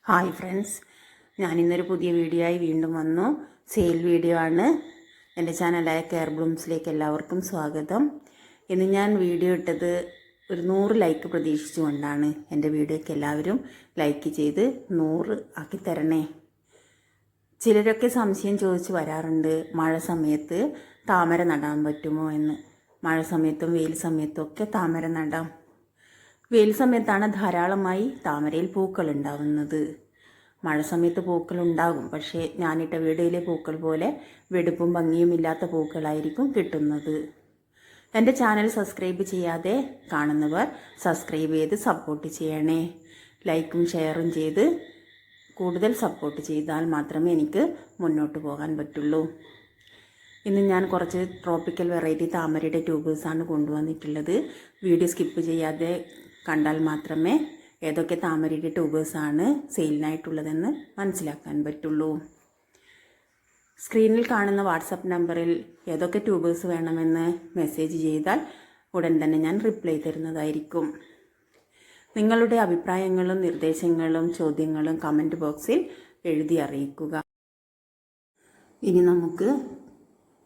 Hi friends, ഞാനിന്നൊരു പുതിയ video ആയി വീണ്ടും വന്നു. സെയിൽ വീഡിയോ ആണ്. എൻ്റെ ചാനലായ കെയർ ബ്ലൂംസിലേക്ക് എല്ലാവർക്കും സ്വാഗതം. ഇന്ന് ഞാൻ വീഡിയോ ഇട്ടത് ഒരു 100 ലൈക്ക് പ്രതീക്ഷിച്ചുകൊണ്ടാണ്. എൻ്റെ വീഡിയോയ്ക്ക് എല്ലാവരും ലൈക്ക് ചെയ്ത് 100 ആക്കി തരണേ. ചിലരൊക്കെ സംശയം ചോദിച്ച് വരാറുണ്ട്, മഴ സമയത്ത് താമര നടാൻ പറ്റുമോ എന്ന്. മഴ സമയത്തും വെയിൽ സമയത്തും ഒക്കെ താമര നടാം. വെയിൽ സമയത്താണ് ധാരാളമായി താമരയിൽ പൂക്കൾ ഉണ്ടാവുന്നത്. മഴ സമയത്ത് പൂക്കൾ ഉണ്ടാകും, പക്ഷേ ഞാനിട്ട വീഡിയോയിലെ പൂക്കൾ പോലെ വെടുപ്പും ഭംഗിയും ഇല്ലാത്ത പൂക്കളായിരിക്കും കിട്ടുന്നത്. എൻ്റെ ചാനൽ സബ്സ്ക്രൈബ് ചെയ്യാതെ കാണുന്നവർ സബ്സ്ക്രൈബ് ചെയ്ത് സപ്പോർട്ട് ചെയ്യണേ. ലൈക്കും ഷെയറും ചെയ്ത് കൂടുതൽ സപ്പോർട്ട് ചെയ്താൽ മാത്രമേ എനിക്ക് മുന്നോട്ട് പോകാൻ പറ്റുള്ളൂ. ഇന്ന് ഞാൻ കുറച്ച് ട്രോപ്പിക്കൽ വെറൈറ്റി താമരയുടെ ട്യൂബേഴ്സാണ് കൊണ്ടുവന്നിട്ടുള്ളത്. വീഡിയോ സ്കിപ്പ് ചെയ്യാതെ കണ്ടാൽ മാത്രമേ ഏതൊക്കെ താമരയുടെ ട്യൂബേഴ്സാണ് സെയിലിനായിട്ടുള്ളതെന്ന് മനസ്സിലാക്കാൻ പറ്റുള്ളൂ. സ്ക്രീനിൽ കാണുന്ന വാട്സപ്പ് നമ്പറിൽ ഏതൊക്കെ ട്യൂബേഴ്സ് വേണമെന്ന് മെസ്സേജ് ചെയ്താൽ ഉടൻ തന്നെ ഞാൻ റിപ്ലൈ തരുന്നതായിരിക്കും. നിങ്ങളുടെ അഭിപ്രായങ്ങളും നിർദ്ദേശങ്ങളും ചോദ്യങ്ങളും കമൻറ്റ് ബോക്സിൽ എഴുതി അറിയിക്കുക. ഇനി നമുക്ക്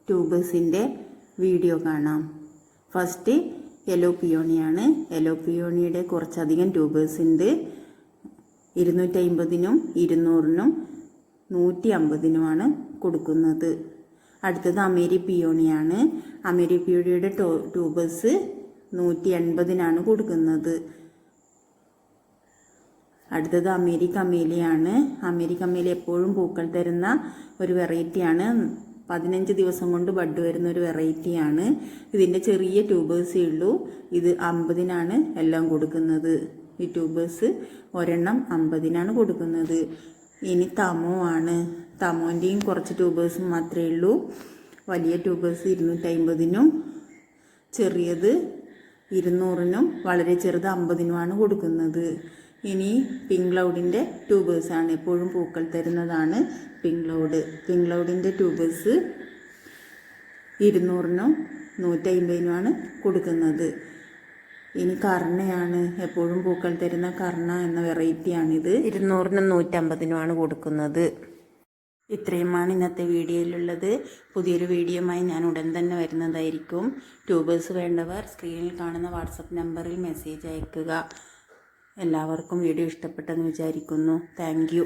ട്യൂബേഴ്സിൻ്റെ വീഡിയോ കാണാം. ഫസ്റ്റ് യെല്ലോ പിയോണിയാണ്. യെല്ലോ പിയോണിയുടെ കുറച്ചധികം ട്യൂബേഴ്സ് ഉണ്ട്. 250-നും 200-നും 150-നുമാണ് കൊടുക്കുന്നത്. അടുത്തത് അമേരി പിയോണിയാണ്. അമേരി പിയോണിയുടെ ട്യൂബേഴ്സ് 180-നാണ് കൊടുക്കുന്നത്. അടുത്തത് അമേരിക്ക അമേലിയാണ്. അമേരിക്ക അമേലി എപ്പോഴും പൂക്കൾ തരുന്ന ഒരു വെറൈറ്റിയാണ്. 15 ദിവസം കൊണ്ട് ബഡ് വരുന്ന ഒരു വെറൈറ്റിയാണ്. ഇതിൻ്റെ ചെറിയ ട്യൂബേഴ്സേ ഉള്ളൂ. ഇത് 50-നാണ് എല്ലാം കൊടുക്കുന്നത്. ഈ ട്യൂബേഴ്സ് ഒരെണ്ണം 50-നാണ് കൊടുക്കുന്നത്. ഇനി തമോ ആണ്. തമോൻ്റെയും കുറച്ച് ട്യൂബേഴ്സ് മാത്രമേ ഉള്ളൂ. വലിയ ട്യൂബേഴ്സ് 250-നും ചെറിയത് 200-നും വളരെ ചെറുത് 50-നുമാണ് കൊടുക്കുന്നത്. ഇനി പിങ്ക് ക്ലൗഡിൻ്റെ ട്യൂബേഴ്സാണ്. എപ്പോഴും പൂക്കൾ തരുന്നതാണ് പിങ്ക് ക്ലൗഡ്. പിങ്ക് ക്ലൗഡിൻ്റെ ട്യൂബേഴ്സ് 200-നും 150-നുമാണ് കൊടുക്കുന്നത്. ഇനി കർണയാണ്. എപ്പോഴും പൂക്കൾ തരുന്ന കർണ എന്ന വെറൈറ്റിയാണിത്. 200-നും 150-നുമാണ് കൊടുക്കുന്നത്. ഇത്രയുമാണ് ഇന്നത്തെ വീഡിയോയിലുള്ളത്. പുതിയൊരു വീഡിയോയുമായി ഞാൻ ഉടൻ തന്നെ വരുന്നതായിരിക്കും. ട്യൂബേഴ്സ് വേണ്ടവർ സ്ക്രീനിൽ കാണുന്ന വാട്സപ്പ് നമ്പറിൽ മെസ്സേജ് അയയ്ക്കുക. എല്ലാവർക്കും വീഡിയോ ഇഷ്ടപ്പെട്ടെന്ന് വിചാരിക്കുന്നു. Thank you.